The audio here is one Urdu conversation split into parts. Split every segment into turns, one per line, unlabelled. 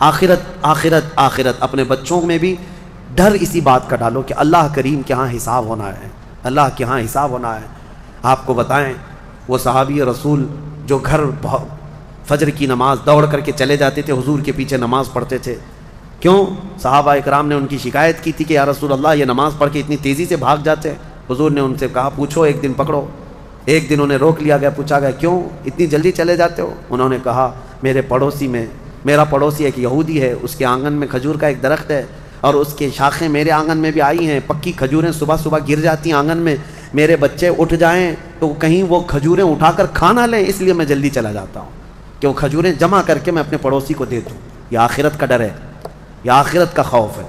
آخرت آخرت آخرت. اپنے بچوں میں بھی ڈر اسی بات کا ڈالو کہ اللہ کریم کے ہاں حساب ہونا ہے، اللہ کے ہاں حساب ہونا ہے. آپ کو بتائیں وہ صحابی رسول جو گھر فجر کی نماز دوڑ کر کے چلے جاتے تھے، حضور کے پیچھے نماز پڑھتے تھے. کیوں؟ صحابہ اکرام نے ان کی شکایت کی تھی کہ یا رسول اللہ یہ نماز پڑھ کے اتنی تیزی سے بھاگ جاتے ہیں. حضور نے ان سے کہا پوچھو، ایک دن پکڑو. ایک دن انہیں روک لیا گیا، پوچھا گیا کیوں اتنی جلدی چلے جاتے ہو؟ انہوں نے کہا میرا پڑوسی ایک یہودی ہے، اس کے آنگن میں کھجور کا ایک درخت ہے اور اس کے شاخیں میرے آنگن میں بھی آئی ہیں. پکی کھجوریں صبح صبح گر جاتی ہیں آنگن میں، میرے بچے اٹھ جائیں تو کہیں وہ کھجوریں اٹھا کر کھا نہ لیں، اس لیے میں جلدی چلا جاتا ہوں کہ وہ کھجوریں جمع کر کے میں اپنے پڑوسی کو دے دوں. یہ آخرت کا ڈر ہے، یہ آخرت کا خوف ہے.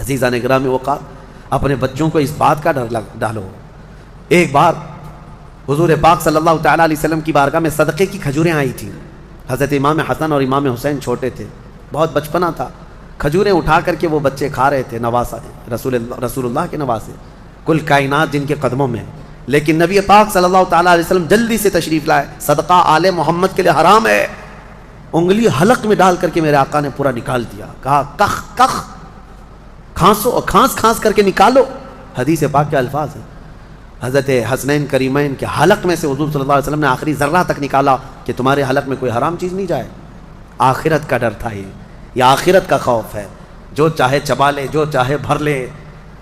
عزیزان گرامی وقار، اپنے بچوں کو اس بات کا ڈر ڈالو. ایک بار حضور پاک صلی اللہ تعالیٰ علیہ وسلم کی بارگاہ میں صدقے کی کھجوریں آئی تھیں. حضرت امام حسن اور امام حسین چھوٹے تھے، بہت بچپنا تھا. کھجوریں اٹھا کر کے وہ بچے کھا رہے تھے، نواسا رسول اللہ کے نواسے، کل کائنات جن کے قدموں میں. لیکن نبی پاک صلی اللہ تعالیٰ علیہ وسلم جلدی سے تشریف لائے. صدقہ آل محمد کے لیے حرام ہے. انگلی حلق میں ڈال کر کے میرے آقا نے پورا نکال دیا. کہا کخ کخ، کھانسو اور کھانس کر کے نکالو. حدیث پاک کے الفاظ ہیں. حضرت حسنین کریمین کے حلق میں سے حضور صلی اللہ علیہ وسلم نے آخری ذرہ تک نکالا کہ تمہارے حلق میں کوئی حرام چیز نہیں جائے. آخرت کا ڈر تھا یہ آخرت کا خوف ہے. جو چاہے چبا لے، جو چاہے بھر لے.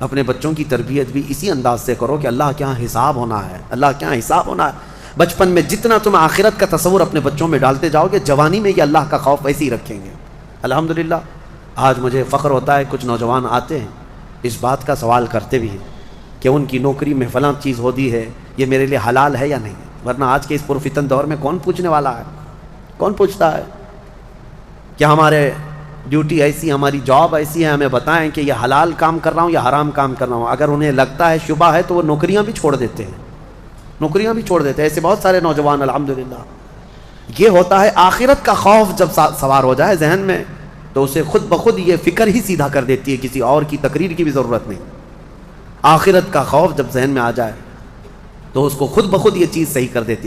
اپنے بچوں کی تربیت بھی اسی انداز سے کرو کہ اللہ کے ہاں حساب ہونا ہے، اللہ کے ہاں حساب ہونا ہے. بچپن میں جتنا تم آخرت کا تصور اپنے بچوں میں ڈالتے جاؤ گے، جوانی میں یہ اللہ کا خوف ایسے ہی رکھیں گے. الحمدللہ آج مجھے فخر ہوتا ہے، کچھ نوجوان آتے ہیں اس بات کا سوال کرتے بھی ہیں کہ ان کی نوکری میں فلاں چیز ہوتی ہے، یہ میرے لیے حلال ہے یا نہیں. ورنہ آج کے اس پرفتن دور میں کون پوچھنے والا ہے؟ کون پوچھتا ہے کہ ہمارے ڈیوٹی ایسی، ہماری جاب ایسی ہے، ہمیں بتائیں کہ یہ حلال کام کر رہا ہوں یا حرام کام کر رہا ہوں. اگر انہیں لگتا ہے شبہ ہے تو وہ نوکریاں بھی چھوڑ دیتے ہیں، نوکریاں بھی چھوڑ دیتے ہیں. ایسے بہت سارے نوجوان الحمدللہ. یہ ہوتا ہے آخرت کا خوف جب سوار ہو جائے ذہن میں تو اسے خود بخود یہ فکر ہی سیدھا کر دیتی ہے، کسی اور کی تقریر کی بھی ضرورت نہیں. آخرت کا خوف جب ذہن میں آ جائے تو اس کو خود بخود یہ چیز صحیح کر دیتی ہے.